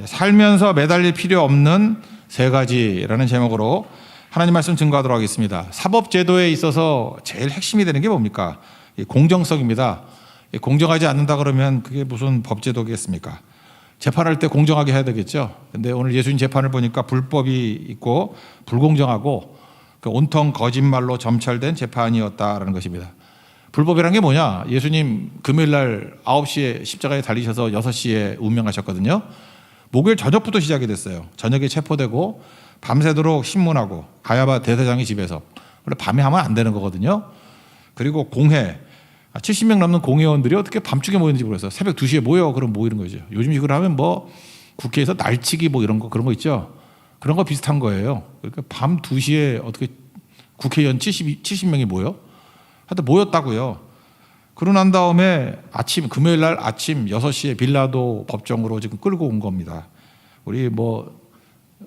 살면서 매달릴 필요 없는 세 가지라는 제목으로 하나님 말씀 증거하도록 하겠습니다. 사법제도에 있어서 제일 핵심이 되는 게 뭡니까? 공정성입니다. 공정하지 않는다 그러면 그게 무슨 법제도겠습니까? 재판할 때 공정하게 해야 되겠죠. 근데 오늘 예수님 재판을 보니까 불법이 있고 불공정하고 온통 거짓말로 점철된 재판이었다라는 것입니다. 불법이란 게 뭐냐? 예수님 금요일 날 9시에 십자가에 달리셔서 6시에 운명하셨거든요. 목요일 저녁부터 시작이 됐어요. 저녁에 체포되고 밤새도록 신문하고 가야바 대대장의 집에서. 원래 밤에 하면 안 되는 거거든요. 그리고 공회 70명 넘는 공회의원들이 어떻게 밤중에 모이는지 모르겠어요. 새벽 2시에 모여 그럼 모이는 거죠. 요즘 이걸 하면 뭐 국회에서 날치기 뭐 이런 거 그런 거 있죠. 그런 거 비슷한 거예요. 그러니까 밤 2시에 어떻게 국회의원 70명이 모여? 하여튼 모였다고요. 그러고 난 다음에 금요일 날 아침 6시에 빌라도 법정으로 지금 끌고 온 겁니다. 우리 뭐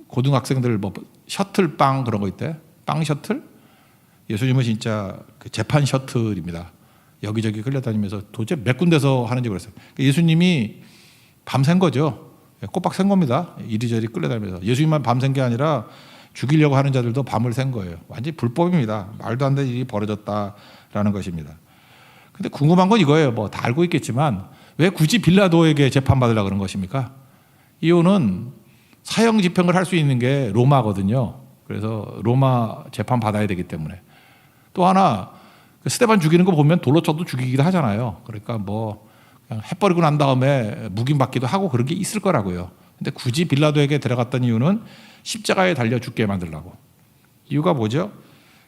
고등학생들 뭐 셔틀빵 그런 거 있대. 빵 셔틀? 예수님은 진짜 그 재판 셔틀입니다. 여기저기 끌려다니면서 도대체 몇 군데서 하는지 그랬어요. 예수님이 밤샌 거죠. 꼬박 샌 겁니다. 이리저리 끌려다니면서. 예수님만 밤샌 게 아니라 죽이려고 하는 자들도 밤을 샌 거예요. 완전히 불법입니다. 말도 안 되는 일이 벌어졌다라는 것입니다. 근데 궁금한 건 이거예요. 뭐 다 알고 있겠지만 왜 굳이 빌라도에게 재판받으려고 그런 것입니까? 이유는 사형 집행을 할 수 있는 게 로마거든요. 그래서 로마 재판 받아야 되기 때문에. 또 하나 스데반 죽이는 거 보면 돌로 쳐도 죽이기도 하잖아요. 그러니까 뭐 그냥 해버리고 난 다음에 묵인받기도 하고 그런 게 있을 거라고요. 근데 굳이 빌라도에게 들어갔던 이유는 십자가에 달려 죽게 만들려고. 이유가 뭐죠?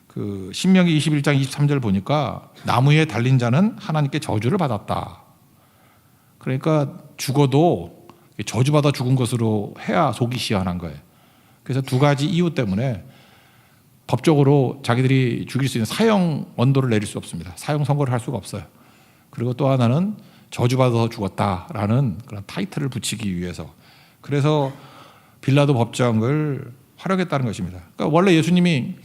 그 신명기 21장 23절 보니까 나무에 달린 자는 하나님께 저주를 받았다. 그러니까 죽어도 저주받아 죽은 것으로 해야 속이 시원한 거예요. 그래서 두 가지 이유 때문에 법적으로 자기들이 죽일 수 있는 사형 원도를 내릴 수 없습니다. 사형 선고를 할 수가 없어요. 그리고 또 하나는 저주받아서 죽었다라는 그런 타이틀을 붙이기 위해서. 그래서 빌라도 법정을 활용했다는 것입니다. 그러니까 원래 예수님이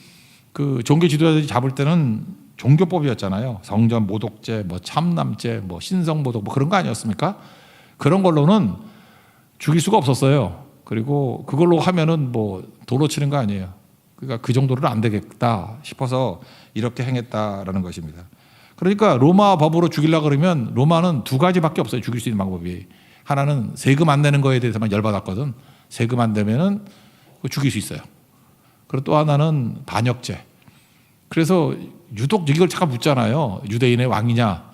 그 종교 지도자들이 잡을 때는 종교법이었잖아요. 성전 모독죄, 뭐 참남죄, 뭐 신성 모독 뭐 그런 거 아니었습니까? 그런 걸로는 죽일 수가 없었어요. 그리고 그걸로 하면은 뭐 도로 치는 거 아니에요. 그러니까 그 정도는 안 되겠다 싶어서 이렇게 행했다라는 것입니다. 그러니까 로마 법으로 죽이려고 그러면 로마는 두 가지밖에 없어요. 죽일 수 있는 방법이. 하나는 세금 안 내는 거에 대해서만 열받았거든. 세금 안 내면은 죽일 수 있어요. 그리고 또 하나는 반역죄. 그래서 유독 이걸 잠깐 묻잖아요. 유대인의 왕이냐.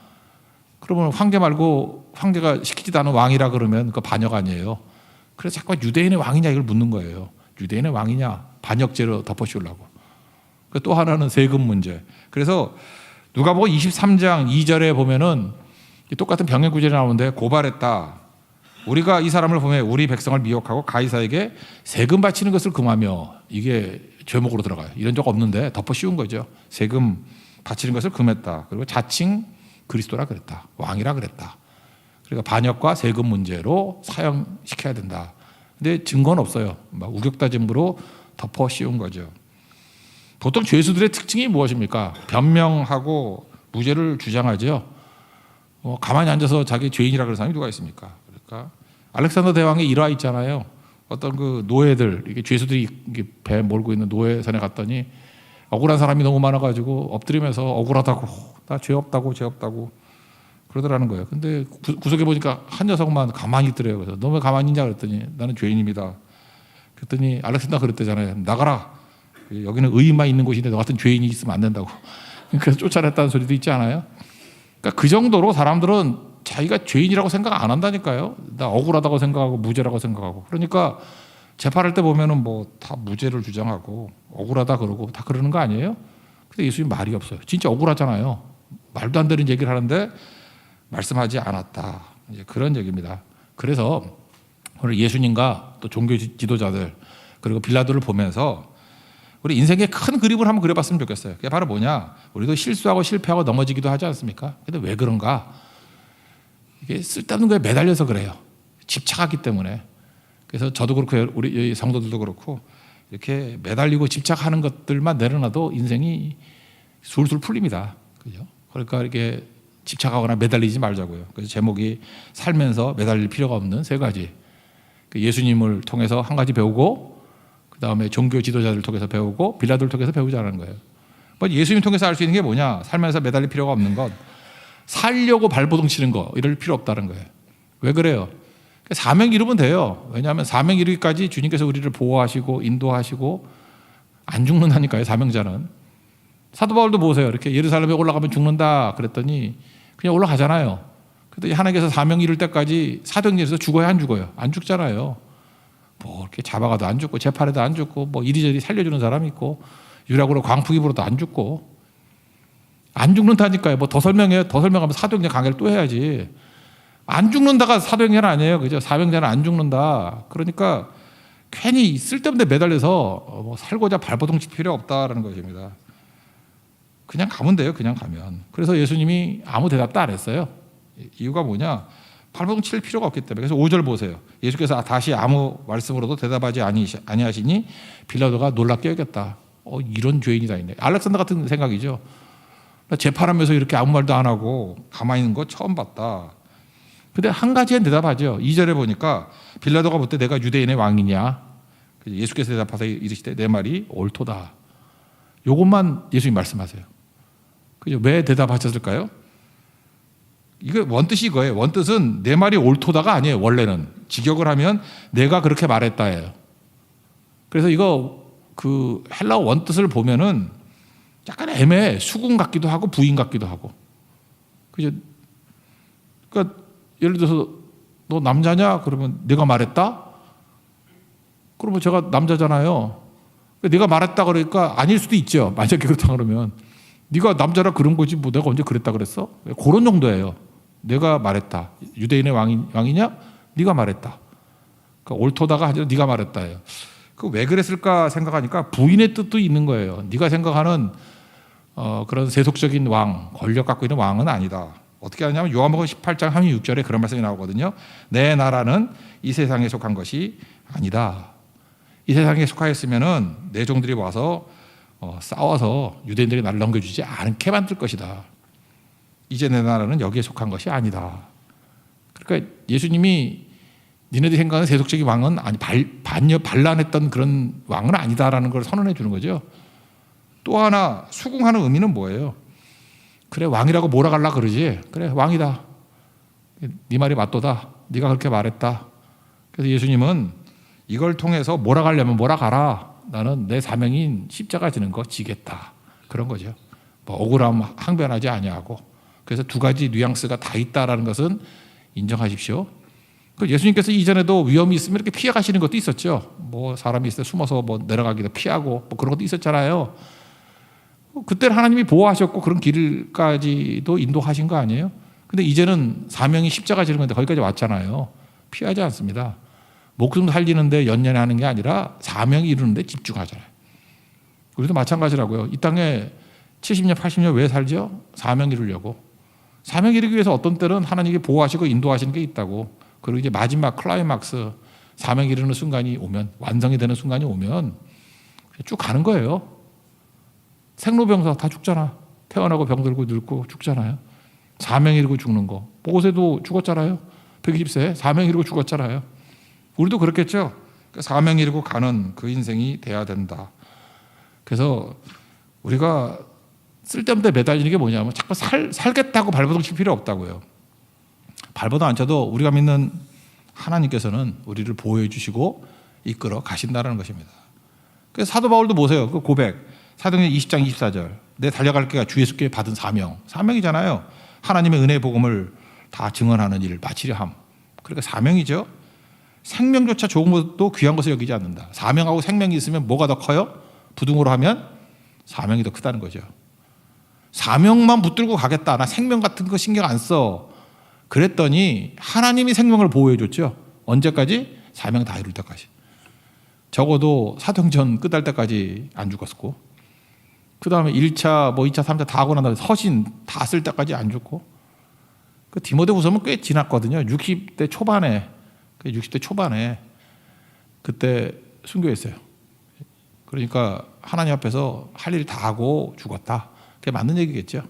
그러면 황제 말고 황제가 시키지도 않은 왕이라 그러면 그 반역 아니에요. 그래서 자꾸 유대인의 왕이냐 이걸 묻는 거예요. 유대인의 왕이냐. 반역죄로 덮어씌우려고. 또 하나는 세금 문제. 그래서 누가복음 23장 2절에 보면은 똑같은 병행 구절이 나오는데 고발했다. 우리가 이 사람을 보면 우리 백성을 미혹하고 가이사에게 세금 바치는 것을 금하며 이게 죄목으로 들어가요. 이런 적 없는데 덮어 씌운 거죠. 세금 바치는 것을 금했다. 그리고 자칭 그리스도라 그랬다. 왕이라 그랬다. 그러니까 반역과 세금 문제로 사형시켜야 된다. 근데 증거는 없어요. 막 우격다 증거로 덮어 씌운 거죠. 보통 죄수들의 특징이 무엇입니까? 변명하고 무죄를 주장하죠. 가만히 앉아서 자기 죄인이라 그런 사람이 누가 있습니까? 그러니까 알렉산더 대왕의 일화 있잖아요. 어떤 그 노예들, 이게 죄수들이 배 몰고 있는 노예선에 갔더니 억울한 사람이 너무 많아가지고 엎드리면서 억울하다고, 나 죄 없다고, 죄 없다고 그러더라는 거예요. 근데 구석에 보니까 한 녀석만 가만히 있더래요. 그래서 너 왜 가만히 있냐 그랬더니 나는 죄인입니다. 그랬더니 알렉산더가 그랬대잖아요. 나가라. 여기는 의인만 있는 곳인데 너 같은 죄인이 있으면 안 된다고. 그래서 쫓아냈다는 소리도 있지 않아요? 그러니까 그 정도로 사람들은 자기가 죄인이라고 생각 안 한다니까요. 나 억울하다고 생각하고 무죄라고 생각하고. 그러니까 재판할 때 보면은 뭐 다 무죄를 주장하고 억울하다 그러고 다 그러는 거 아니에요? 근데 예수님 말이 없어요. 진짜 억울하잖아요. 말도 안 되는 얘기를 하는데 말씀하지 않았다. 이제 그런 얘기입니다. 그래서 오늘 예수님과 또 종교 지도자들 그리고 빌라도를 보면서 우리 인생의 큰 그림을 한번 그려봤으면 좋겠어요. 그게 바로 뭐냐? 우리도 실수하고 실패하고 넘어지기도 하지 않습니까? 근데 왜 그런가? 이게 쓸데없는 거에 매달려서 그래요. 집착하기 때문에. 그래서 저도 그렇고 우리 성도들도 그렇고 이렇게 매달리고 집착하는 것들만 내려놔도 인생이 술술 풀립니다. 그죠? 그러니까 이렇게 집착하거나 매달리지 말자고요. 그래서 제목이 살면서 매달릴 필요가 없는 세 가지. 예수님을 통해서 한 가지 배우고 그 다음에 종교 지도자들을 통해서 배우고 빌라도를 통해서 배우자는 거예요. 뭐 예수님 통해서 알 수 있는 게 뭐냐? 살면서 매달릴 필요가 없는 것, 살려고 발버둥 치는 거 이럴 필요 없다는 거예요. 왜 그래요? 사명 이루면 돼요. 왜냐하면 사명 이루기까지 주님께서 우리를 보호하시고 인도하시고 안 죽는다니까요. 사명자는. 사도 바울도 보세요. 이렇게 예루살렘에 올라가면 죽는다 그랬더니 그냥 올라가잖아요. 그랬더니 하나님께서 사명 이룰 때까지 사도행전에서 죽어야 안 죽어요? 안 죽잖아요. 뭐 이렇게 잡아가도 안 죽고 재판에도 안 죽고 뭐 이리저리 살려주는 사람이 있고 유락으로 광풍이 불어도 안 죽고 안 죽는다니까요. 뭐 더 설명해요. 더 설명하면 사도행전 강의를 또 해야지. 안 죽는다가 사도행전 아니에요. 그죠? 사명자는 안 죽는다. 그러니까 괜히 쓸데없는 데 매달려서 뭐 살고자 발버둥 칠 필요 없다라는 것입니다. 그냥 가면 돼요. 그냥 가면. 그래서 예수님이 아무 대답도 안 했어요. 이유가 뭐냐? 발버둥 칠 필요가 없기 때문에. 그래서 5절 보세요. 예수께서 다시 아무 말씀으로도 대답하지 아니하시니 빌라도가 놀랍게 여겼다. 이런 죄인이 다 있네. 알렉산더 같은 생각이죠. 재판하면서 이렇게 아무 말도 안 하고 가만히 있는 거 처음 봤다. 근데 한 가지엔 대답하죠. 2절에 보니까 빌라도가 묻되 내가 유대인의 왕이냐? 예수께서 대답하사 이르시되 내 말이 옳도다. 이것만 예수님 말씀하세요. 그죠? 왜 대답하셨을까요? 이거 원뜻이 이거예요. 원뜻은 내 말이 옳도다가 아니에요. 원래는 직역을 하면 내가 그렇게 말했다예요. 그래서 이거 그 헬라어 원뜻을 보면은 약간 애매해. 수군 같기도 하고 부인 같기도 하고. 그죠? 그러니까 예를 들어서 너 남자냐? 그러면 내가 말했다? 그러면 제가 남자잖아요. 내가 말했다 그러니까 아닐 수도 있죠. 만약에 그렇다 그러면 네가 남자라 그런 거지 뭐 내가 언제 그랬다 그랬어? 그런 정도예요. 내가 말했다. 유대인의 왕이냐? 네가 말했다. 그러니까 옳도다가 아니라 네가 말했다예요. 그 왜 그랬을까 생각하니까 부인의 뜻도 있는 거예요. 네가 생각하는 그런 세속적인 왕, 권력 갖고 있는 왕은 아니다. 어떻게 하냐면 요한복음 18장 36절에 그런 말씀이 나오거든요. 내 나라는 이 세상에 속한 것이 아니다. 이 세상에 속하였으면은 내 종들이 와서 싸워서 유대인들이 나를 넘겨주지 않게 만들 것이다. 이제 내 나라는 여기에 속한 것이 아니다. 그러니까 예수님이 니네들이 생각하는 세속적인 왕은 아니 반란했던 그런 왕은 아니다라는 걸 선언해 주는 거죠. 또 하나 수긍하는 의미는 뭐예요? 그래 왕이라고 몰아갈라 그러지. 그래 왕이다. 네 말이 맞도다. 네가 그렇게 말했다. 그래서 예수님은 이걸 통해서 몰아가려면 몰아가라. 나는 내 사명인 십자가 지는 거 지겠다. 그런 거죠. 뭐 억울함 항변하지 아니하고. 그래서 두 가지 뉘앙스가 다 있다라는 것은 인정하십시오. 예수님께서 이전에도 위험이 있으면 이렇게 피해 가시는 것도 있었죠. 뭐 사람이 있을 때 숨어서 뭐 내려가기도 피하고 뭐 그런 것도 있었잖아요. 그때는 하나님이 보호하셨고 그런 길까지도 인도하신 거 아니에요? 근데 이제는 사명이 십자가 지는 건데 거기까지 왔잖아요. 피하지 않습니다. 목숨 살리는데 연연하는 게 아니라 사명 이루는데 집중하잖아요. 우리도 마찬가지라고요. 이 땅에 70년, 80년 왜 살죠? 사명 이루려고. 사명 이루기 위해서 어떤 때는 하나님이 보호하시고 인도하시는 게 있다고. 그리고 이제 마지막 클라이막스 사명 이루는 순간이 오면, 완성이 되는 순간이 오면 쭉 가는 거예요. 생로병사 다 죽잖아. 태어나고 병들고 늙고 죽잖아요. 사명 이루고 죽는 거. 모세도 죽었잖아요. 120세 사명 이루고 죽었잖아요. 우리도 그렇겠죠. 사명 이루고 가는 그 인생이 돼야 된다. 그래서 우리가 쓸데없는 데 매달리는 게 뭐냐면 자꾸 살겠다고 발버둥 칠 필요 없다고요. 발버둥 안 쳐도 우리가 믿는 하나님께서는 우리를 보호해 주시고 이끌어 가신다는 것입니다. 그래서 사도 바울도 보세요. 그 고백. 사도행전 20장 24절. 내 달려갈 길가 주 예수께 받은 사명이잖아요. 하나님의 은혜의 복음을 다 증언하는 일을 마치려 함. 그러니까 사명이죠. 생명조차 좋은 것도 귀한 것을 여기지 않는다. 사명하고 생명이 있으면 뭐가 더 커요? 부등으로 하면 사명이 더 크다는 거죠. 사명만 붙들고 가겠다. 나 생명 같은 거 신경 안 써. 그랬더니 하나님이 생명을 보호해 줬죠. 언제까지? 사명 다 이룰 때까지. 적어도 사도행전 끝날 때까지 안 죽었고, 그 다음에 1차, 2차, 3차 다 하고 난 다음에 서신 다 쓸 때까지 안 죽고, 그 디모데후서는 꽤 지났거든요. 60대 초반에 그때 순교했어요. 그러니까 하나님 앞에서 할 일 다 하고 죽었다. 그게 맞는 얘기겠죠.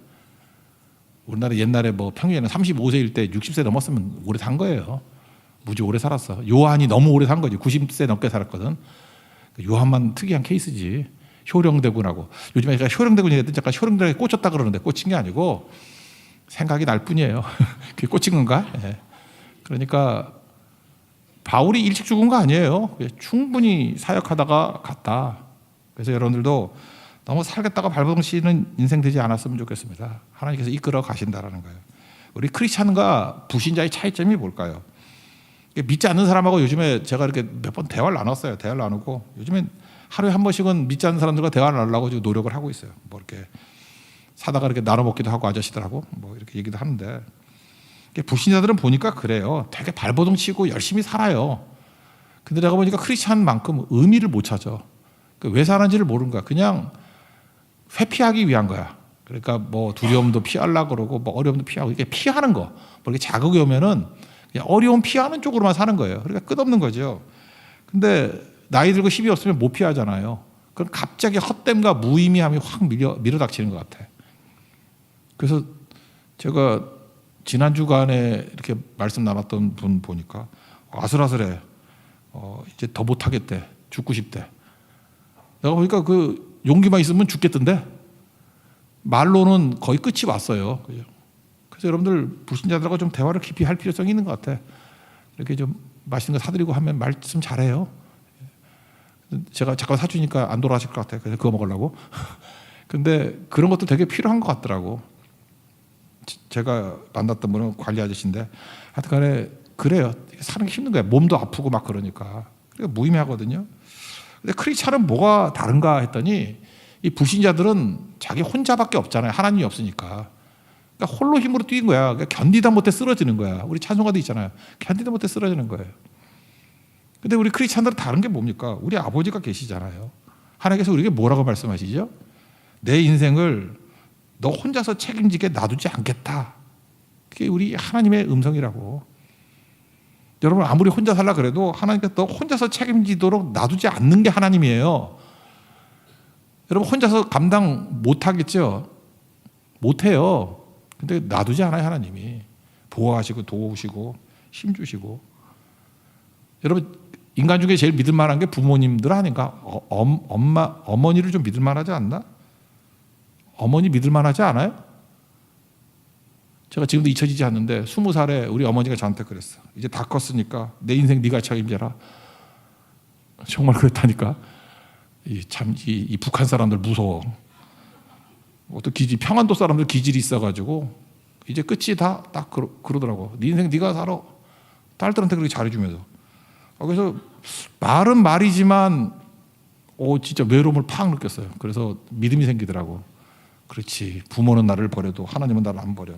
우리나라 옛날에 뭐 평균에는 35세일 때 60세 넘었으면 오래 산 거예요. 무지 오래 살았어. 요한이 너무 오래 산 거지. 90세 넘게 살았거든. 요한만 특이한 케이스지. 효령대군하고. 요즘에 제가 효령대군 얘기했더니 잠깐 효령대군에 꽂혔다 그러는데 꽂힌 게 아니고 생각이 날 뿐이에요. 그게 꽂힌 건가? 예. 그러니까 바울이 일찍 죽은 거 아니에요. 충분히 사역하다가 갔다. 그래서 여러분들도 너무 살겠다가 발버둥치는 인생 되지 않았으면 좋겠습니다. 하나님께서 이끌어 가신다라는 거예요. 우리 크리스찬과 불신자의 차이점이 뭘까요? 믿지 않는 사람하고 요즘에 제가 이렇게 몇 번 대화를 나눴어요. 대화를 나누고 요즘엔 하루에 한 번씩은 믿지 않는 사람들과 대화를 나누려고 지금 노력을 하고 있어요. 뭐 이렇게 사다가 이렇게 나눠 먹기도 하고 아저씨들하고 뭐 이렇게 얘기도 하는데 불신자들은 보니까 그래요. 되게 발버둥 치고 열심히 살아요. 근데 내가 보니까 크리스찬만큼 의미를 못 찾아. 왜 사는지를 모르는 거야. 그냥 회피하기 위한 거야. 그러니까 뭐 두려움도 피하려고 그러고 뭐 어려움도 피하고 이게 피하는 거. 뭐 이렇게 자극이 오면은 그냥 어려움 피하는 쪽으로만 사는 거예요. 그러니까 끝없는 거죠. 근데 나이 들고 힘이 없으면 못 피하잖아요. 그럼 갑자기 헛됨과 무의미함이 확 밀어닥치는 것 같아. 그래서 제가 지난 주간에 이렇게 말씀 나눴던 분 보니까 아슬아슬해. 이제 더 못하겠대. 죽고 싶대. 내가 보니까 그 용기만 있으면 죽겠던데 말로는 거의 끝이 왔어요. 그래서 여러분들 불신자들하고 좀 대화를 깊이 할 필요성이 있는 것 같아. 이렇게 좀 맛있는 거 사드리고 하면 말씀 잘해요. 제가 잠깐 사주니까 안 돌아가실 것 같아. 그래서 그거 먹으려고. 근데 그런 것도 되게 필요한 것 같더라고. 제가 만났던 분은 관리 아저씨인데 하여튼간에 그래요. 사는 게 힘든 거야. 몸도 아프고 막 그러니까. 그러니까 무의미하거든요. 근데 크리스찬은 뭐가 다른가 했더니 이 불신자들은 자기 혼자밖에 없잖아요. 하나님이 없으니까. 그러니까 홀로 힘으로 뛰는 거야. 그러니까 견디다 못해 쓰러지는 거야. 우리 찬송가도 있잖아요. 견디다 못해 쓰러지는 거예요. 근데 우리 크리스찬들은 다른 게 뭡니까? 우리 아버지가 계시잖아요. 하나님께서 우리에게 뭐라고 말씀하시죠? 내 인생을 너 혼자서 책임지게 놔두지 않겠다. 그게 우리 하나님의 음성이라고. 여러분 아무리 혼자 살라 그래도 하나님께서 너 혼자서 책임지도록 놔두지 않는 게 하나님이에요. 여러분 혼자서 감당 못하겠죠? 못해요. 근데 놔두지 않아요. 하나님이. 보호하시고 도우시고 힘주시고. 여러분 인간 중에 제일 믿을 만한 게 부모님들 아닌가? 어머니를 좀 믿을 만하지 않나? 어머니 믿을 만하지 않아요? 제가 지금도 잊혀지지 않는데 20살에 우리 어머니가 저한테 그랬어. 이제 다 컸으니까 내 인생 네가 책임져라. 정말 그랬다니까. 이 북한 사람들 무서워. 또 평안도 사람들 기질이 있어가지고 이제 끝이 다 딱 그러더라고. 네 인생 네가 살아. 딸들한테 그렇게 잘해주면서. 그래서 말은 말이지만 진짜 외로움을 팍 느꼈어요. 그래서 믿음이 생기더라고. 그렇지. 부모는 나를 버려도 하나님은 나를 안 버려.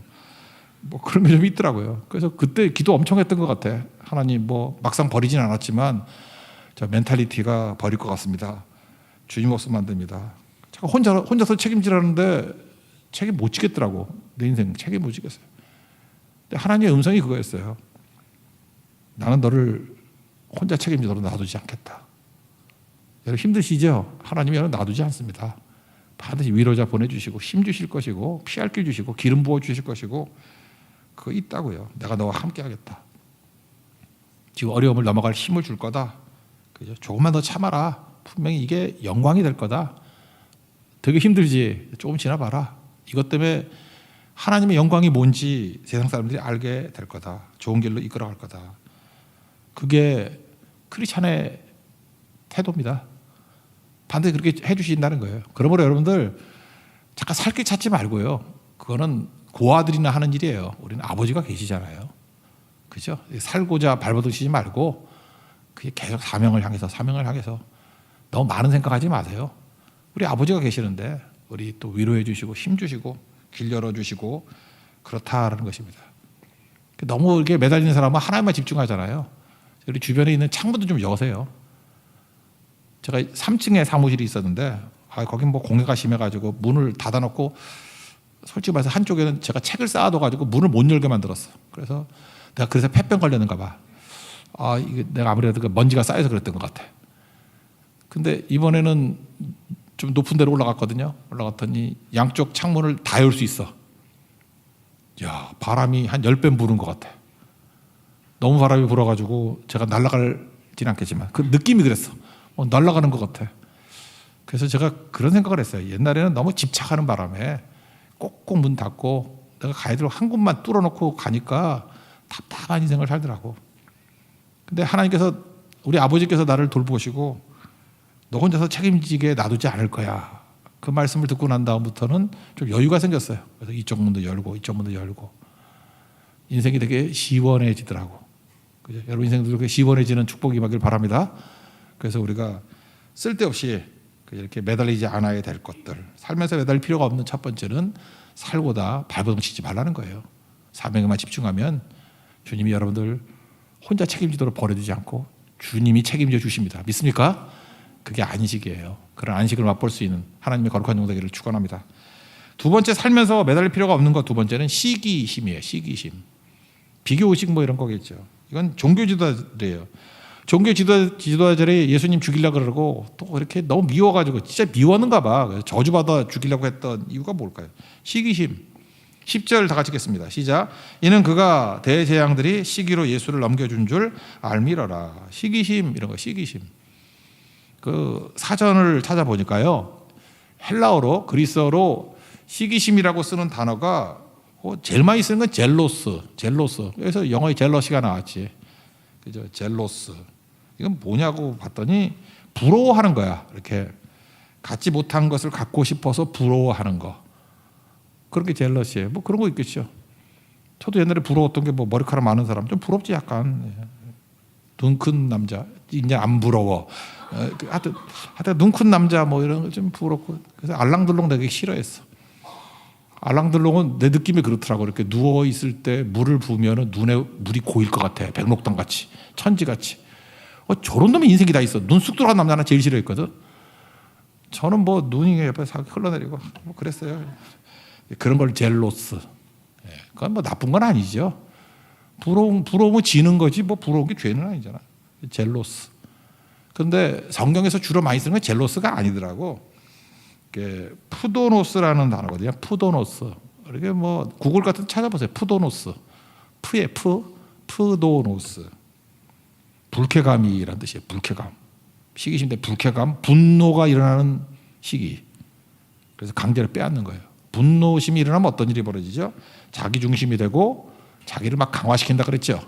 뭐 그런 게 좀 있더라고요. 그래서 그때 기도 엄청 했던 것 같아. 하나님 뭐 막상 버리진 않았지만 저 멘탈리티가 버릴 것 같습니다. 주님 없으면 안 됩니다. 제가 혼자서 책임지라는데 책임 못 지겠더라고. 내 인생 책임 못 지겠어요. 근데 하나님의 음성이 그거였어요. 나는 너를 혼자 책임지도록 놔두지 않겠다. 여러분 힘드시죠? 하나님이 여러분 놔두지 않습니다. 반드시 위로자 보내주시고 힘 주실 것이고 피할 길 주시고 기름 부어 주실 것이고 그거 있다고요. 내가 너와 함께 하겠다. 지금 어려움을 넘어갈 힘을 줄 거다. 그죠? 조금만 더 참아라. 분명히 이게 영광이 될 거다. 되게 힘들지. 조금 지나봐라. 이것 때문에 하나님의 영광이 뭔지 세상 사람들이 알게 될 거다. 좋은 길로 이끌어갈 거다. 그게 크리스찬의 태도입니다. 반드시 그렇게 해주신다는 거예요. 그러므로 여러분들 잠깐 살 길 찾지 말고요. 그거는 고아들이나 하는 일이에요. 우리는 아버지가 계시잖아요. 그죠? 살고자 발버둥치지 말고 그게 계속 사명을 향해서 너무 많은 생각하지 마세요. 우리 아버지가 계시는데 우리 또 위로해 주시고 힘 주시고 길 열어 주시고 그렇다라는 것입니다. 너무 이렇게 매달리는 사람은 하나님만 집중하잖아요. 우리 주변에 있는 창문도 좀 여세요. 제가 3층에 사무실이 있었는데 거긴 뭐 공해가 심해가지고 문을 닫아놓고 솔직히 말해서 한쪽에는 제가 책을 쌓아둬가지고 문을 못 열게 만들었어. 그래서 내가 그래서 폐병 걸렸는가 봐. 이게 내가 아무래도 먼지가 쌓여서 그랬던 것 같아. 근데 이번에는 좀 높은 데로 올라갔거든요. 올라갔더니 양쪽 창문을 다 열 수 있어. 야, 바람이 한 10배 부는 것 같아. 너무 바람이 불어가지고 제가 날아갈진 않겠지만 그 느낌이 그랬어. 날아가는 것 같아. 그래서 제가 그런 생각을 했어요. 옛날에는 너무 집착하는 바람에 꼭꼭 문 닫고 내가 가야 될 한 곳만 뚫어놓고 가니까 답답한 인생을 살더라고. 근데 하나님께서, 우리 아버지께서 나를 돌보시고 너 혼자서 책임지게 놔두지 않을 거야. 그 말씀을 듣고 난 다음부터는 좀 여유가 생겼어요. 그래서 이쪽 문도 열고 이쪽 문도 열고 인생이 되게 시원해지더라고. 그죠? 여러분 인생도 그렇게 시원해지는 축복이 임하길 바랍니다. 그래서 우리가 쓸데없이 이렇게 매달리지 않아야 될 것들, 살면서 매달릴 필요가 없는 첫 번째는 살고다 발버둥 치지 말라는 거예요. 사명에만 집중하면 주님이 여러분들 혼자 책임지도록 버려두지 않고 주님이 책임져 주십니다. 믿습니까? 그게 안식이에요. 그런 안식을 맛볼 수 있는 하나님의 거룩한 종 되기를 축원합니다. 두 번째, 살면서 매달릴 필요가 없는 것 두 번째는 시기심이에요. 시기심. 비교의식 뭐 이런 거겠죠. 이건 종교 지도자들이에요. 종교 지도자들이 예수님 죽이려고 그러고 또 이렇게 너무 미워가지고 진짜 미웠는가 봐. 그래서 저주받아 죽이려고 했던 이유가 뭘까요? 시기심. 10절 다 같이 읽겠습니다. 시작. 이는 그가 대제사장들이 시기로 예수를 넘겨준 줄 알미러라. 시기심, 이런 거. 시기심. 그 사전을 찾아보니까요, 헬라어로, 그리스어로 시기심이라고 쓰는 단어가 제일 많이 쓰는 건 젤로스. 그래서 영어의 젤러시가 나왔지. 그죠? 젤로스. 이건 뭐냐고 봤더니 부러워하는 거야. 이렇게 갖지 못한 것을 갖고 싶어서 부러워하는 거. 그런 게 젤러시예요. 뭐 그런 거 있겠죠. 저도 옛날에 부러웠던 게 뭐 머리카락 많은 사람 좀 부럽지 약간. 눈 큰 남자 이제 안 부러워. 하여튼 눈 큰 남자 뭐 이런 거 좀 부럽고. 그래서 알랑들롱 되게 싫어했어. 알랑들롱은 내 느낌이 그렇더라고. 이렇게 누워 있을 때 물을 부으면 눈에 물이 고일 것 같아. 백록당 같이, 천지 같이. 저런 놈의 인생이 다 있어. 눈 쑥 들어간 남자 하나 제일 싫어했거든. 저는 뭐 눈이 옆에 흘러내리고 뭐 그랬어요. 그런 걸 젤로스. 그건 뭐 나쁜 건 아니죠. 부러우면 지는 거지 뭐 부러운 게 죄는 아니잖아. 젤로스. 그런데 성경에서 주로 많이 쓰는 건 젤로스가 아니더라고. 푸도노스라는 단어거든요. 푸도노스. 이렇게 뭐 구글 같은 찾아보세요. 푸도노스. 푸의 푸도노스. 불쾌감이란 뜻이에요. 불쾌감. 시기심 때 불쾌감, 분노가 일어나는 시기. 그래서 강제로 빼앗는 거예요. 분노심이 일어나면 어떤 일이 벌어지죠? 자기 중심이 되고 자기를 막 강화시킨다 그랬죠.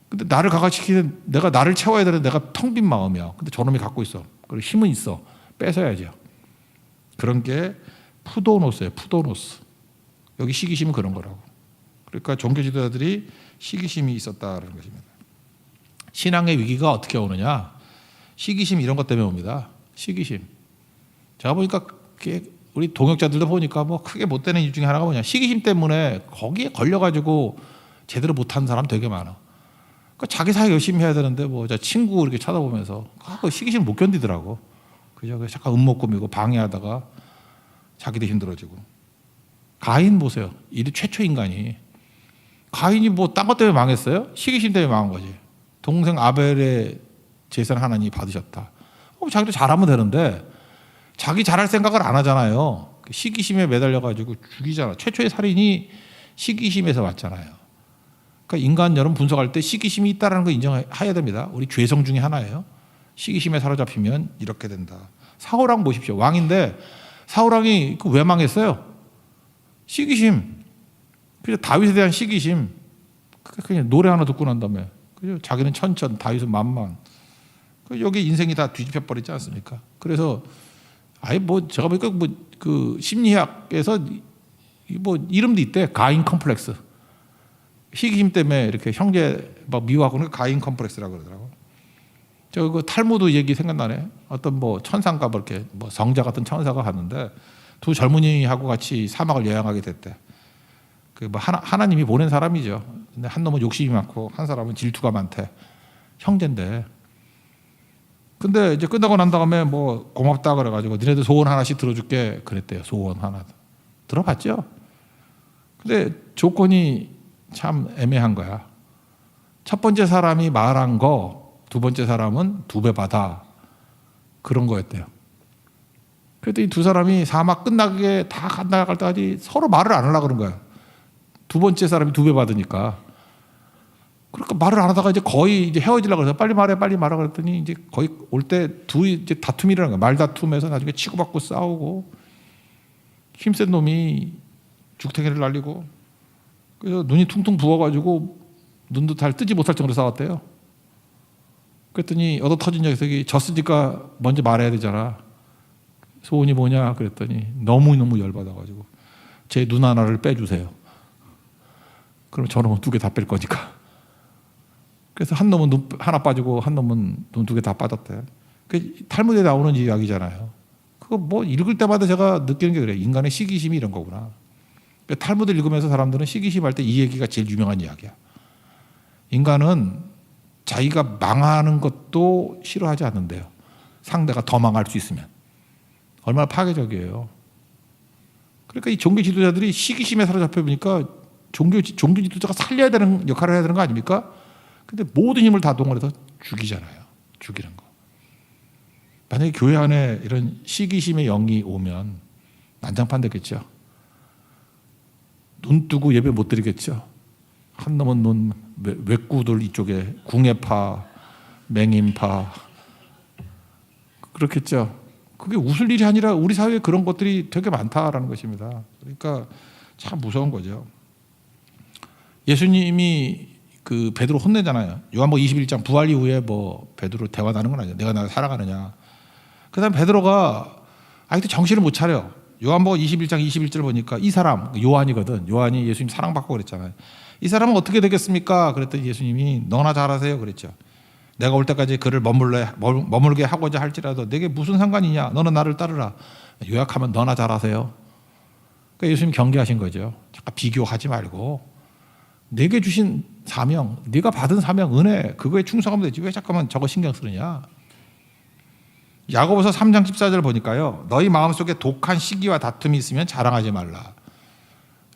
근데 나를 강화시키는, 내가 나를 채워야 되는데 내가 텅 빈 마음이야. 근데 저놈이 갖고 있어. 그리고 힘은 있어. 뺏어야죠. 그런 게 푸도노스예요. 푸도노스. 여기 시기심은 그런 거라고. 그러니까 종교 지도자들이 시기심이 있었다는 것입니다. 신앙의 위기가 어떻게 오느냐? 시기심 이런 것 때문에 옵니다. 시기심. 제가 보니까 우리 동역자들도 보니까 뭐 크게 못 되는 이유 중에 하나가 뭐냐? 시기심 때문에 거기에 걸려가지고 제대로 못하는 사람 되게 많아. 그러니까 자기 사회 열심히 해야 되는데 뭐 친구 이렇게 쳐다보면서 그 시기심 못 견디더라고. 그죠? 그래서 잠깐 음모 꾸미고 방해하다가 자기도 힘들어지고. 가인 보세요. 이 최초 인간이. 가인이 뭐 딴 것 때문에 망했어요? 시기심 때문에 망한 거지. 동생 아벨의 제사는 하나님이 받으셨다. 자기도 잘하면 되는데 자기 잘할 생각을 안 하잖아요. 시기심에 매달려가지고 죽이잖아. 최초의 살인이 시기심에서 왔잖아요. 그러니까 인간 여러분 분석할 때 시기심이 있다는 거 인정해야 됩니다. 우리 죄성 중에 하나예요. 시기심에 사로잡히면 이렇게 된다. 사울왕 보십시오. 왕인데 사울왕이 왜 망했어요? 시기심. 그래서 다윗에 대한 시기심. 그냥 노래 하나 듣고 난 다음에 자기는 천천, 다윗은 만만. 여기 인생이 다 뒤집혀 버리지 않습니까? 그래서 아예 뭐 제가 보니까 뭐 그 심리학에서 뭐 이름도 있대. 가인 컴플렉스. 시기심 때문에 이렇게 형제 막 미워하고 그러니까 가인 컴플렉스라고 그러더라고. 저 그 탈무드 얘기 생각나네. 어떤 뭐 천사인가 뭐 이렇게 뭐 성자 같은 천사가 갔는데 두 젊은이하고 같이 사막을 여행하게 됐대. 그 뭐 하나님이 보낸 사람이죠. 근데 한 놈은 욕심이 많고 한 사람은 질투가 많대. 형제인데. 근데 이제 끝나고 난 다음에 뭐 고맙다 그래가지고 니네들 소원 하나씩 들어줄게 그랬대요. 소원 하나. 들어봤죠? 근데 조건이 참 애매한 거야. 첫 번째 사람이 말한 거, 두 번째 사람은 2배 받아. 그런 거였대요. 그래도 이 두 사람이 사막 끝나게 다 끝나갈 때까지 서로 말을 안 하려고 그런 거야. 두 번째 사람이 2배 받으니까. 그러니까 말을 안 하다가 이제 거의 이제 헤어지려고 해서 빨리 말해 빨리 말하 그랬더니 이제 거의 올 때 둘이 이제 다툼이라는 거야. 말다툼에서 나중에 치고받고 싸우고 힘센 놈이 죽탱이를 날리고 그래서 눈이 퉁퉁 부어가지고 눈도 잘 뜨지 못할 정도로 싸웠대요. 그랬더니 얻어 터진 녀석이 졌으니까 먼저 말해야 되잖아. 소원이 뭐냐 그랬더니 너무너무 열받아가지고 제 눈 하나를 빼주세요. 그럼 저놈은 2개 다 뺄 거니까. 그래서 한 놈은 눈 하나 빠지고 한 놈은 눈 2개 다 빠졌대. 그 탈무드에 나오는 이야기잖아요. 그거 뭐 읽을 때마다 제가 느끼는 게 그래요. 인간의 시기심이 이런 거구나. 탈무드 읽으면서 사람들은 시기심 할 때 이 얘기가 제일 유명한 이야기야. 인간은 자기가 망하는 것도 싫어하지 않는데요. 상대가 더 망할 수 있으면. 얼마나 파괴적이에요. 그러니까 이 종교 지도자들이 시기심에 사로잡혀 보니까 종교 지도자가 살려야 되는 역할을 해야 되는 거 아닙니까? 근데 모든 힘을 다 동원해서 죽이잖아요. 죽이는 거. 만약에 교회 안에 이런 시기심의 영이 오면 난장판 되겠죠. 눈 뜨고 예배 못 드리겠죠. 한 놈은 눈 외구들 이쪽에 궁예파, 맹인파 그렇겠죠. 그게 웃을 일이 아니라 우리 사회에 그런 것들이 되게 많다라는 것입니다. 그러니까 참 무서운 거죠. 예수님이 그 베드로 혼내잖아요. 요한복음 21장 부활 이후에 뭐 베드로 대화 나는 건 아니야. 내가 나를 사랑하느냐. 그다음 베드로가 아직도 정신을 못 차려. 요한복음 21장 21절 보니까 이 사람 요한이거든. 요한이 예수님 사랑받고 그랬잖아요. 이 사람은 어떻게 되겠습니까? 그랬더니 예수님이 너나 잘하세요 그랬죠. 내가 올 때까지 그를 머물게 하고자 할지라도 내게 무슨 상관이냐. 너는 나를 따르라. 요약하면 너나 잘하세요. 그러니까 예수님 경계하신 거죠. 잠깐 비교하지 말고 내게 주신 사명, 네가 받은 사명, 은혜 그거에 충성하면 되지. 왜 잠깐만 저거 신경 쓰느냐. 야고보서 3장 14절 보니까요. 너희 마음속에 독한 시기와 다툼이 있으면 자랑하지 말라.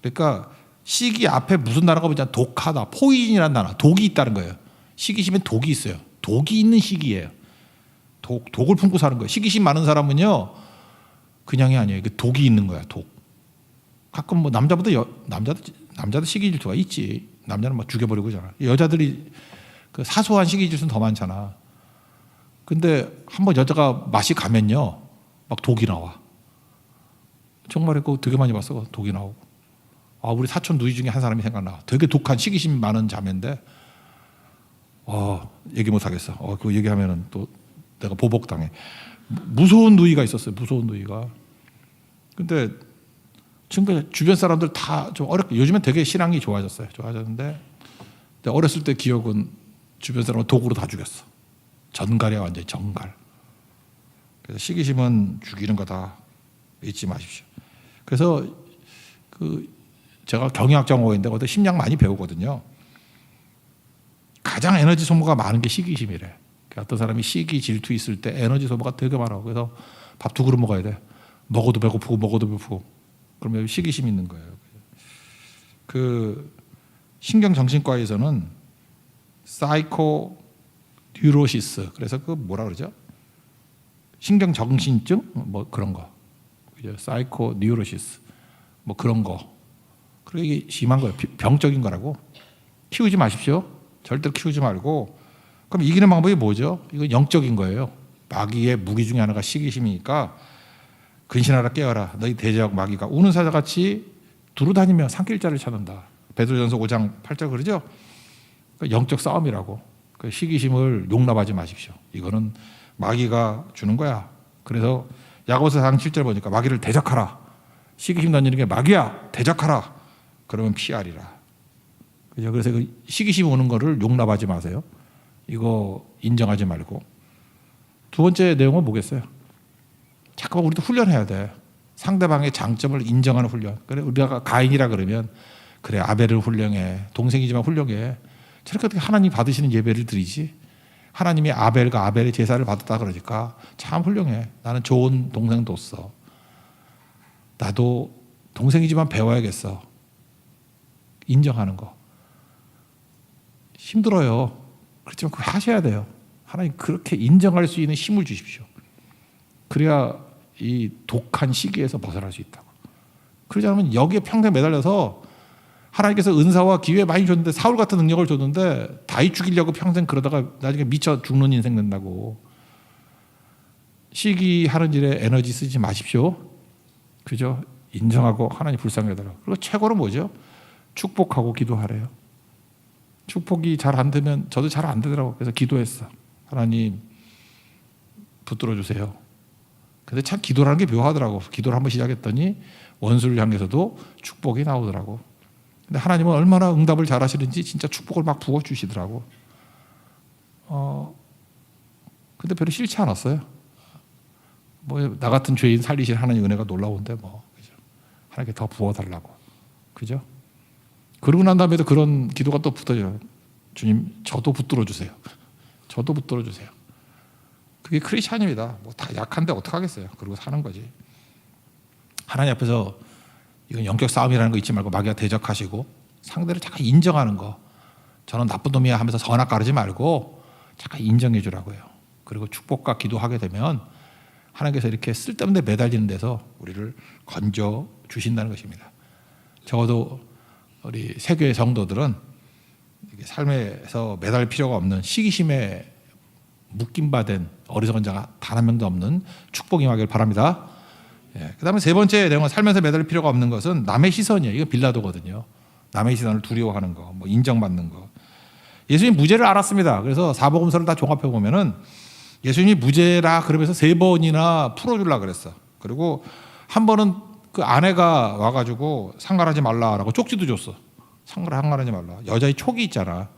그러니까 시기 앞에 무슨 단어가 보자 독하다. 포이즌이라는 단어. 독이 있다는 거예요. 시기심엔 독이 있어요. 독이 있는 시기예요. 독을 품고 사는 거예요. 시기심 많은 사람은요. 그냥이 아니에요. 그 독이 있는 거야. 독. 가끔 뭐 남자도 시기 질투가 있지. 남자는 막 죽여버리고 그러잖아. 여자들이 그 사소한 시기 질투는 더 많잖아. 근데 한번 여자가 맛이 가면요. 막 독이 나와. 정말 그거 되게 많이 봤어. 독이 나오고. 아, 우리 사촌 누이 중에 한 사람이 생각나. 되게 독한 시기심 많은 자매인데 얘기 못 하겠어. 그거 얘기하면은 또 내가 보복당해. 무서운 누이가 있었어요. 무서운 누이가. 근데 지금 주변 사람들 다 좀 어렵게 요즘엔 되게 신앙이 좋아졌어요. 좋아졌는데 어렸을 때 기억은 주변 사람을 독으로 다 죽였어. 전갈이야 완전히 전갈. 그래서 시기심은 죽이는 거다. 잊지 마십시오. 그래서 제가 경영학 전공인데 거기서 심리학 많이 배우거든요. 가장 에너지 소모가 많은 게 시기심이래. 그러니까 어떤 사람이 시기 질투 있을 때 에너지 소모가 되게 많아. 그래서 밥 2그릇 먹어야 돼. 먹어도 배고프고 먹어도 배고프고. 그러면 시기심 있는 거예요. 그 신경정신과에서는 사이코 뉴로시스 그래서 그 뭐라 그러죠? 신경정신증 뭐 그런 거. 그죠? 사이코 뉴로시스 뭐 그런 거. 그리고 이게 심한 거예요. 병적인 거라고. 키우지 마십시오. 절대로 키우지 말고. 그럼 이기는 방법이 뭐죠? 이건 영적인 거예요. 마귀의 무기 중에 하나가 시기심이니까 근신하라 깨어라. 너희 대적 마귀가 우는 사자같이 두루다니며 산길자를 찾는다. 베드로전서 5장 8절 그러죠? 영적 싸움이라고. 그 시기심을 용납하지 마십시오. 이거는 마귀가 주는 거야. 그래서 야고보서 4장 7절 보니까 마귀를 대적하라. 시기심 던지는 게 마귀야. 대적하라. 그러면 피하리라. 그죠? 그래서 그 시기심 오는 거를 용납하지 마세요. 이거 인정하지 말고. 2번째 내용은 뭐겠어요? 잠깐만 우리도 훈련해야 돼. 상대방의 장점을 인정하는 훈련. 그래 우리가 가인이라 그러면 그래 아벨을 훌륭해. 동생이지만 훌륭해. 저렇게 어떻게 하나님 받으시는 예배를 드리지? 하나님이 아벨과 아벨의 제사를 받았다 그러니까 참 훌륭해. 나는 좋은 동생도었어. 나도 동생이지만 배워야겠어. 인정하는 거. 힘들어요. 그렇지만 그거 하셔야 돼요. 하나님 그렇게 인정할 수 있는 힘을 주십시오. 그래야 이 독한 시기에서 벗어날 수 있다고. 그러지 않으면 여기에 평생 매달려서 하나님께서 은사와 기회 많이 줬는데 사울 같은 능력을 줬는데 다윗 죽이려고 평생 그러다가 나중에 미쳐 죽는 인생 된다고. 시기하는 일에 에너지 쓰지 마십시오. 그죠? 인정하고 하나님 불쌍해하더라고. 그리고 최고로 뭐죠? 축복하고 기도하래요. 축복이 잘 안 되면 저도 잘 안 되더라고. 그래서 기도했어. 하나님 붙들어 주세요. 근데 참 기도라는 게 묘하더라고. 기도를 한번 시작했더니 원수를 향해서도 축복이 나오더라고. 근데 하나님은 얼마나 응답을 잘 하시는지 진짜 축복을 막 부어주시더라고. 근데 별로 싫지 않았어요. 뭐 나 같은 죄인 살리실 하나님 은혜가 놀라운데 뭐 그죠? 하나님께 더 부어달라고. 그죠? 그러고 난 다음에도 그런 기도가 또 붙어져요. 주님 저도 붙들어 주세요. 저도 붙들어 주세요. 그게 크리스찬입니다. 뭐 다 약한데 어떡하겠어요. 그러고 사는 거지. 하나님 앞에서 이건 영적 싸움이라는 거 잊지 말고 마귀와 대적하시고 상대를 잠깐 인정하는 거. 저는 나쁜 놈이야 하면서 선악 가르지 말고 잠깐 인정해 주라고요. 그리고 축복과 기도하게 되면 하나님께서 이렇게 쓸데없는 데 매달리는 데서 우리를 건져 주신다는 것입니다. 적어도 우리 세교의 성도들은 삶에서 매달 필요가 없는 시기심에 묶임받은 어리석은 자가 단 한 명도 없는 축복이 임하길 바랍니다. 그 다음에 세 번째 내용은 살면서 매달릴 필요가 없는 것은 남의 시선이에요. 이거 빌라도거든요. 남의 시선을 두려워하는 거, 뭐 인정받는 거. 예수님 무죄를 알았습니다. 그래서 사복음서를 다 종합해 보면은 예수님이 무죄라 그러면서 3번이나 풀어주려고 그랬어. 그리고 한 번은 그 아내가 와가지고 상관하지 말라라고 쪽지도 줬어. 상관하지 말라. 여자의 촉이 있잖아.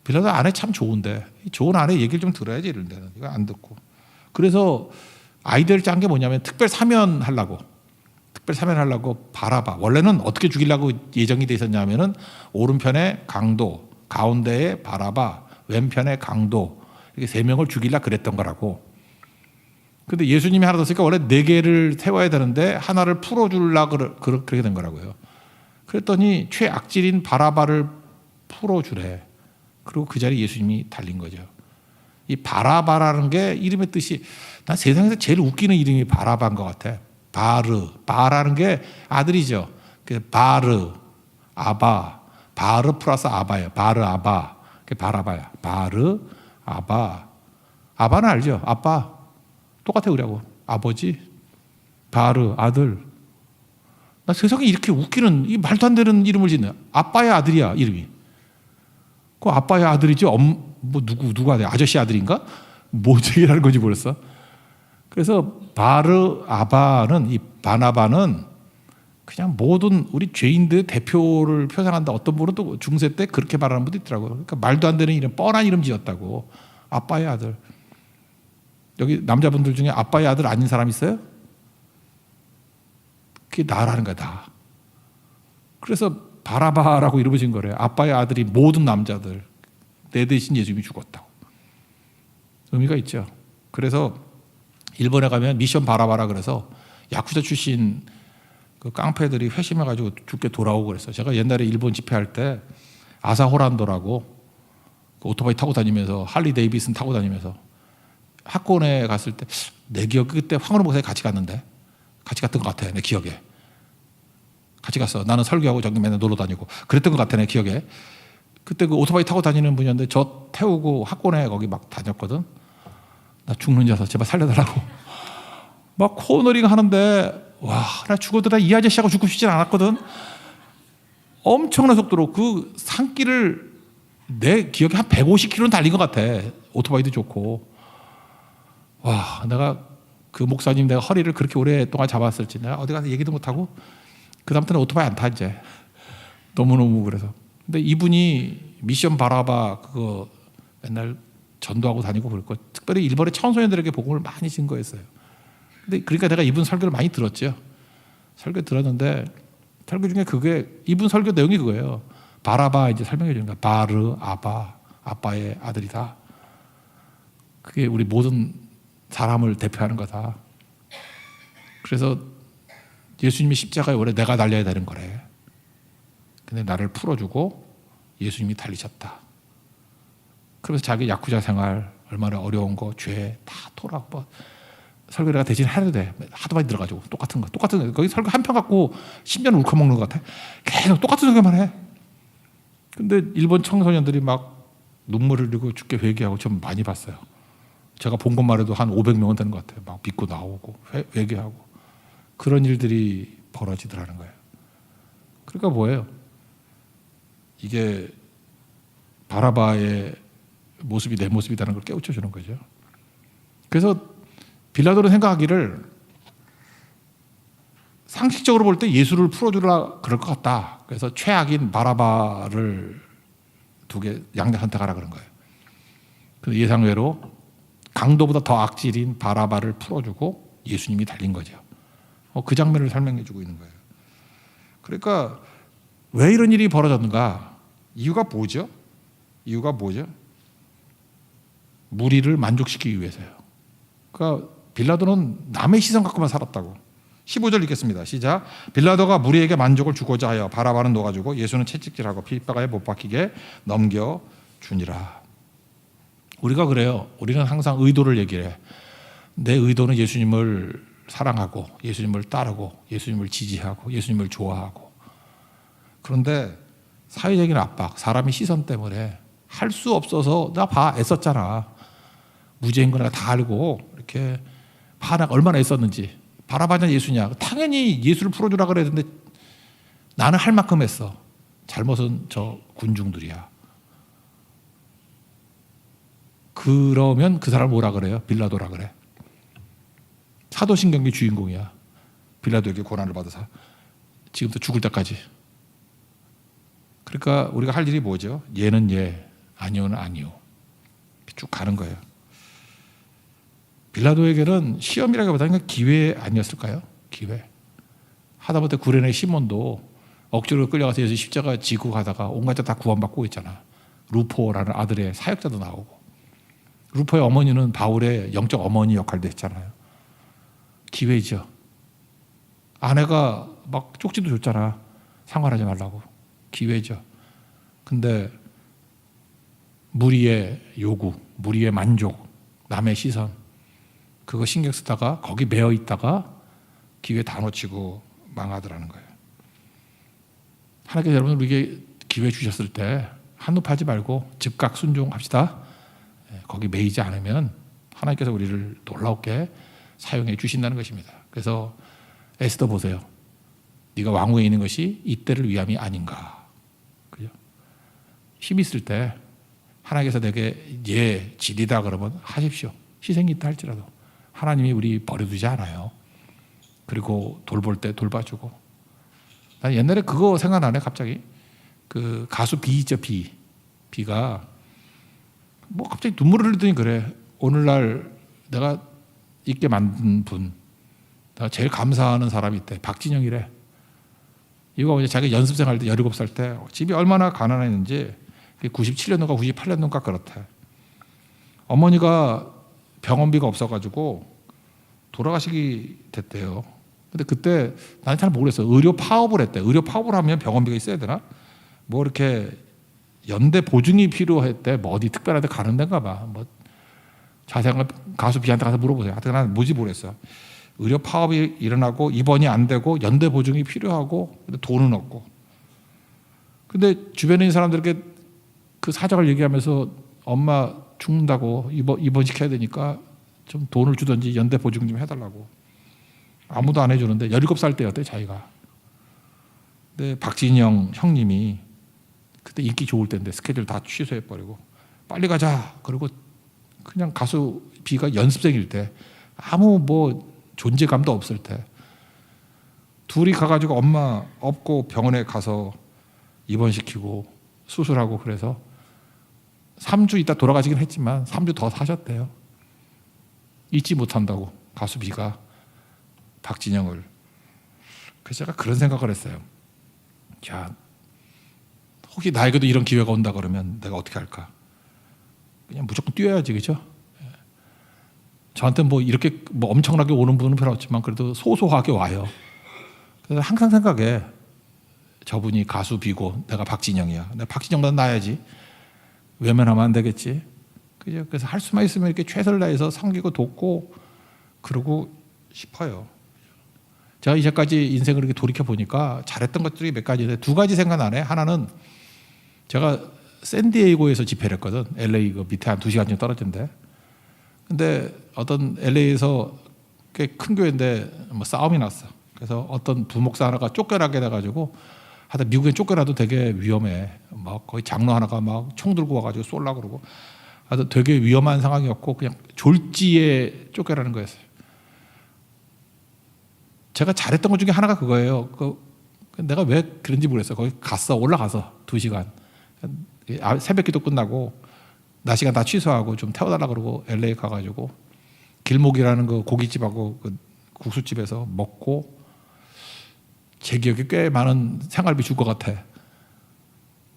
빌라도 아내 참 좋은데 좋은 아내 얘기를 좀 들어야지 이런 데는. 이거 안 듣고. 그래서 아이디어를 짠 게 뭐냐면 특별 사면하려고 바라바. 원래는 어떻게 죽이려고 예정이 돼 있었냐면은 오른편에 강도, 가운데에 바라바, 왼편에 강도. 이렇게 3명을 죽이려 그랬던 거라고. 근데 예수님이 하나 더 쓰니까 원래 4개를 세워야 되는데 하나를 풀어주려고 그렇게 된 거라고요. 그랬더니 최악질인 바라바를 풀어주래. 그리고 그 자리에 예수님이 달린 거죠. 이 바라바라는 게 이름의 뜻이 난 세상에서 제일 웃기는 이름이 바라바인 것 같아. 바라는 게 아들이죠. 바르, 아바, 바르 플러스 아바예요. 바르, 아바. 그게 바라바야. 바르, 아바. 아바는 알죠? 아빠. 똑같아 우리하고. 아버지. 바르, 아들. 나 세상에 이렇게 웃기는 이 말도 안 되는 이름을 짓네. 아빠의 아들이야 이름이. 그 아빠의 아들이죠. 뭐 누가 아저씨 아들인가? 뭐 얘기하는 건지 모르겠어. 그래서 바르 아바는 이 바나바는 그냥 모든 우리 죄인들의 대표를 표상한다. 어떤 분은 또 중세 때 그렇게 말하는 분도 있더라고요. 그러니까 말도 안 되는 이름, 뻔한 이름 지었다고. 아빠의 아들. 여기 남자분들 중에 아빠의 아들 아닌 사람 있어요? 그게 나라는 거야, 나. 그래서 바라바라고 이름을 지은 거래요. 아빠의 아들이 모든 남자들. 내 대신 예수님이 죽었다고. 의미가 있죠. 그래서 일본에 가면 미션 바라바라 그래서 야쿠자 출신 그 깡패들이 회심해가지고 죽게 돌아오고 그랬어요. 제가 옛날에 일본 집회할 때 아사호란도라고 그 오토바이 타고 다니면서 할리 데이비슨 타고 다니면서 학원에 갔을 때 내 기억에 그때 황은호 목사님 같이 갔는데 같이 갔던 것 같아 내 기억에. 같이 갔어. 나는 설교하고 저기 맨날 놀러 다니고 그랬던 것 같아 내 기억에. 그때 그 오토바이 타고 다니는 분이었는데 저 태우고 학원에 거기 막 다녔거든. 나 죽는 자서 제발 살려달라고. 막 코너링 하는데 와, 나 죽어도 나 이 아저씨하고 죽고 싶진 않았거든. 엄청난 속도로 그 산길을 내 기억에 한 150km는 달린 것 같아. 오토바이도 좋고. 와, 내가 그 목사님 내가 허리를 그렇게 오랫동안 잡았을지 내가 어디 가서 얘기도 못하고 그 다음부터는 오토바이 안 타 이제. 너무너무 그래서. 근데 이분이 미션 바라바 그거 맨날 전도하고 다니고 그랬고 특별히 일본의 청소년들에게 복음을 많이 증거했어요. 근데 그러니까 내가 이분 설교를 많이 들었죠. 설교 들었는데 설교 중에 그게 이분 설교 내용이 그거예요. 바라바 이제 설명해 주는 거야. 바르 아바 아빠의 아들이다. 그게 우리 모든 사람을 대표하는 거다. 그래서 예수님이 십자가에 원래 내가 달려야 되는 거래. 근데 나를 풀어주고 예수님이 달리셨다. 그래서 자기 야쿠자 생활 얼마나 어려운 거, 죄 다 토라고 설교 내가 대신 해야 돼. 하도 많이 들어가지고 똑같은 거. 거기 설교 한 편 갖고 10년 울컥먹는 것 같아. 계속 똑같은 설교만 해. 근데 일본 청소년들이 막 눈물 흘리고 죽게 회개하고 좀 많이 봤어요. 제가 본 것만 해도 한 500명은 되는 것 같아요. 막 믿고 나오고 회개하고 그런 일들이 벌어지더라는 거예요. 그러니까 뭐예요? 이게 바라바의 모습이 내 모습이라는 걸 깨우쳐 주는 거죠. 그래서 빌라도는 생각하기를 상식적으로 볼 때 예수를 풀어주라 그럴 것 같다. 그래서 최악인 바라바를 두 개 양자 선택하라 그런 거예요. 그 예상외로 강도보다 더 악질인 바라바를 풀어주고 예수님이 달린 거죠. 그 장면을 설명해 주고 있는 거예요. 그러니까 왜 이런 일이 벌어졌는가? 이유가 뭐죠? 무리를 만족시키기 위해서요. 그러니까 빌라도는 남의 시선 갖고만 살았다고. 15절 읽겠습니다. 시작. 빌라도가 무리에게 만족을 주고자 하여 바라바는 놓아주고 예수는 채찍질하고 핍박하여 못 박히게 넘겨주니라. 우리가 그래요. 우리는 항상 의도를 얘기해. 내 의도는 예수님을 사랑하고 예수님을 따르고 예수님을 지지하고 예수님을 좋아하고. 그런데 사회적인 압박, 사람의 시선 때문에 할 수 없어서 나 봐 애썼잖아. 무죄인 거 내가 다 알고 이렇게 봐라 얼마나 애썼는지. 바라바냐 예수냐. 당연히 예수를 풀어주라 그랬는데 나는 할 만큼 했어. 잘못은 저 군중들이야. 그러면 그 사람을 뭐라 그래요? 빌라도라 그래. 사도신경의 주인공이야. 빌라도에게 고난을 받아서 지금도 죽을 때까지. 그러니까 우리가 할 일이 뭐죠? 예는 예, 아니오는 아니오. 쭉 가는 거예요. 빌라도에게는 시험이라기보다는 기회 아니었을까요? 기회. 하다못해 구레네 시몬도 억지로 끌려가서 예수 십자가 지고 가다가 온갖 자 다 구원받고 있잖아. 루포라는 아들의 사역자도 나오고. 루포의 어머니는 바울의 영적 어머니 역할도 했잖아요. 기회죠. 아내가 막 쪽지도 줬잖아. 상관하지 말라고. 기회죠. 근데 무리의 요구, 무리의 만족, 남의 시선 그거 신경 쓰다가 거기 매여 있다가 기회 다 놓치고 망하더라는 거예요. 하나님께서 여러분 우리에게 기회 주셨을 때 한눈파지 말고 즉각 순종합시다. 거기 매이지 않으면 하나님께서 우리를 놀랍게 사용해 주신다는 것입니다. 그래서 에스더 보세요. 네가 왕후에 있는 것이 이때를 위함이 아닌가. 그죠? 힘 있을 때 하나님께서 내게 질이다 그러면 하십시오. 희생이 있다 할지라도 하나님이 우리 버려두지 않아요. 그리고 돌볼 때 돌봐주고. 난 옛날에 그거 생각나네 갑자기. 그 가수 비 있죠. 비가 뭐 갑자기 눈물을 흘리더니 그래. 오늘날 내가 있게 만든 분, 내가 제일 감사하는 사람이 있대. 박진영이래. 이거 이제 자기 연습생 할 때 17살 때 집이 얼마나 가난했는지 97년도인가 98년도인가 그렇대. 어머니가 병원비가 없어가지고 돌아가시기 됐대요. 근데 그때 나는 잘 모르겠어. 의료 파업을 했대. 의료 파업을 하면 병원비가 있어야 되나? 뭐 이렇게 연대 보증이 필요했대. 뭐 어디 특별한 데 가는 데인가 봐. 뭐 자세한 걸 가수 비한테 가서 물어보세요. 하여튼 난 뭔지 모르겠어. 의료 파업이 일어나고 입원이 안 되고 연대 보증이 필요하고 근데 돈은 없고. 근데 주변에 있는 사람들에게 그 사정을 얘기하면서 엄마 죽는다고 입원시켜야 되니까 좀 돈을 주든지 연대 보증 좀 해달라고. 아무도 안 해주는데 17살 때였대 자기가. 근데 박진영 형님이 그때 인기 좋을 때인데 스케줄 다 취소해버리고 빨리 가자. 그리고 그냥 가수 비가 연습생일 때 아무 뭐 존재감도 없을 때 둘이 가가지고 엄마 업고 병원에 가서 입원시키고 수술하고 그래서 3주 있다 돌아가시긴 했지만 3주 더 사셨대요. 잊지 못한다고 가수 비가 박진영을. 그래서 제가 그런 생각을 했어요. 야, 혹시 나에게도 이런 기회가 온다 그러면 내가 어떻게 할까? 그냥 무조건 뛰어야지, 그죠? 저한테 뭐 이렇게 뭐 엄청나게 오는 분은 별로 없지만 그래도 소소하게 와요. 그래서 항상 생각해. 저분이 가수 비고 내가 박진영이야. 내가 박진영보다 나야지. 외면하면 안 되겠지. 그죠? 그래서 할 수만 있으면 이렇게 최선을 다해서 섬기고 돕고 그러고 싶어요. 제가 이제까지 인생을 이렇게 돌이켜 보니까 잘했던 것들이 몇 가지인데 두 가지 생각나네. 하나는 제가 샌디에이고에서 집회를 했거든. LA 그 밑에 한 2시간쯤 떨어진데. 근데 어떤 LA에서 꽤 큰 교회인데 뭐 싸움이 났어. 그래서 어떤 부목사 하나가 쫓겨나게 돼가지고 하여튼 미국에 쫓겨나도 되게 위험해. 막 거의 장로 하나가 막 총 들고 와가지고 쏠라 그러고 하여튼 되게 위험한 상황이었고 그냥 졸지에 쫓겨나는 거였어요. 제가 잘했던 것 중에 하나가 그거예요. 내가 왜 그런지 모르겠어요. 거기 올라가서 2시간. 새벽 기도 끝나고 낮 시간 다 취소하고 좀 태워달라 그러고 LA 가가지고 길목이라는 그 고깃집하고 그 국수집에서 먹고 제 기억에 꽤 많은 생활비 줄 것 같아.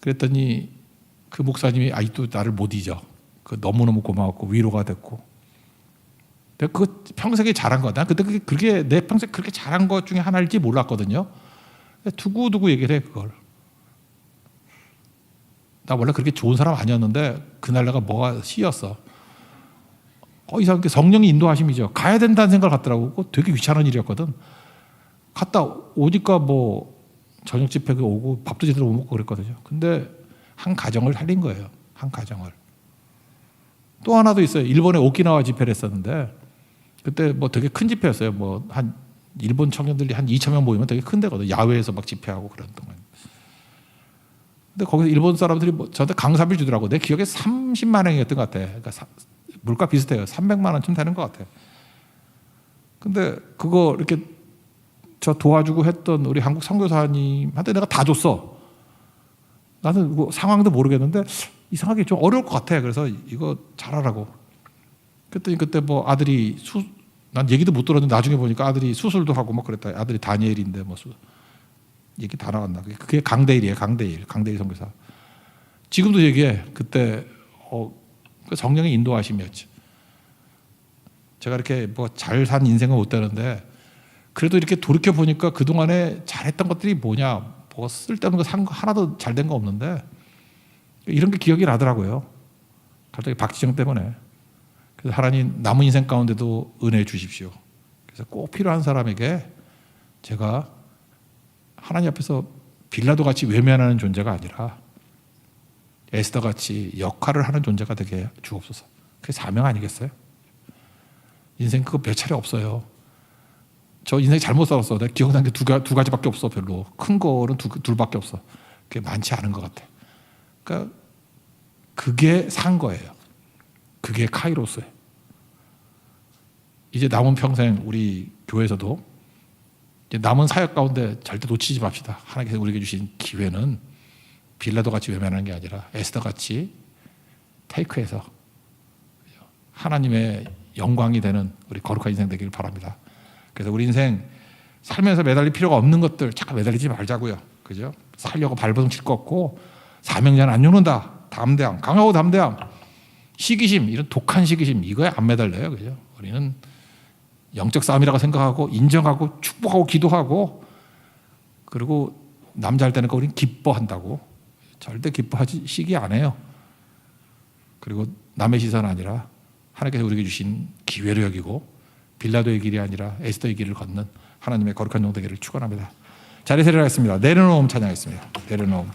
그랬더니 그 목사님이 아직도 나를 못 잊어. 너무너무 고마웠고 위로가 됐고. 내가 그거 평생에 잘한 거다. 그때 그게 내 평생 그렇게 잘한 것 중에 하나일지 몰랐거든요. 두고두고 얘기를 해 그걸. 나 원래 그렇게 좋은 사람 아니었는데 그날 내가 뭐가 씌였어. 이상하게 성령이 인도하심이죠. 가야 된다는 생각을 갖더라고. 그거 되게 귀찮은 일이었거든. 갔다 오니까 뭐 저녁 집회 오고 밥도 제대로 못 먹고 그랬거든요. 근데 한 가정을 살린 거예요. 한 가정을. 또 하나도 있어요. 일본에 오키나와 집회를 했었는데 그때 뭐 되게 큰 집회였어요. 뭐 한 일본 청년들이 한 2,000명 모이면 되게 큰 데거든. 야외에서 막 집회하고 그런 동안. 근데 거기서 일본 사람들이 뭐 저한테 강사비를 주더라고. 내 기억에 30만 원이었던 것 같아. 그러니까 물가 비슷해요. 300만 원쯤 되는 것 같아. 근데 그거 이렇게 저 도와주고 했던 우리 한국 선교사님한테 내가 다 줬어. 나는 뭐 상황도 모르겠는데 이상하게 좀 어려울 것 같아. 그래서 이거 잘하라고. 그랬더니 그때 뭐 아들이 난 얘기도 못 들었는데 나중에 보니까 아들이 수술도 하고 막 그랬다. 아들이 다니엘인데 뭐 얘기 다 나왔나. 그게 강대일이에요. 강대일 선교사. 지금도 얘기해. 그때 그 성령의 인도하심이었지. 제가 이렇게 뭐 잘 산 인생은 못 되는데 그래도 이렇게 돌이켜 보니까 그 동안에 잘했던 것들이 뭐냐, 뭐 쓸데없는 거 산 거 하나도 잘 된 거 없는데 이런 게 기억이 나더라고요. 갑자기 박지정 때문에. 그래서 하나님 남은 인생 가운데도 은혜 주십시오. 그래서 꼭 필요한 사람에게 제가 하나님 앞에서 빌라도 같이 외면하는 존재가 아니라 에스더 같이 역할을 하는 존재가 되게 주옵소서. 그게 사명 아니겠어요? 인생 그거 몇 차례 없어요. 저 인생 잘못 살았어. 내가 기억나는 게 두 가지밖에 없어. 별로 큰 거는 둘밖에 없어. 그게 많지 않은 것 같아. 그러니까 그게 산 거예요. 그게 카이로스예요. 이제 남은 평생 우리 교회에서도 이제 남은 사역 가운데 절대 놓치지 맙시다. 하나님께서 우리에게 주신 기회는 빌라도 같이 외면하는 게 아니라 에스더 같이 테이크해서 하나님의 영광이 되는 우리 거룩한 인생 되기를 바랍니다. 그래서 우리 인생 살면서 매달릴 필요가 없는 것들 잠깐 매달리지 말자고요. 그죠? 살려고 발버둥 칠 거 없고 사명자는 안 죽는다. 담대함, 강하고 담대함, 시기심, 이런 독한 시기심 이거에 안 매달려요. 그죠? 우리는 영적 싸움이라고 생각하고 인정하고 축복하고 기도하고 그리고 남 잘 되는 거 우리는 기뻐한다고. 절대 기뻐하시기 안 해요. 그리고 남의 시선 아니라 하나님께서 우리에게 주신 기회로 여기고 빌라도의 길이 아니라 에스더의 길을 걷는 하나님의 거룩한 종 되기를 축원합니다. 자리에 세례하겠습니다. 내려놓음 찬양하겠습니다. 내려놓음.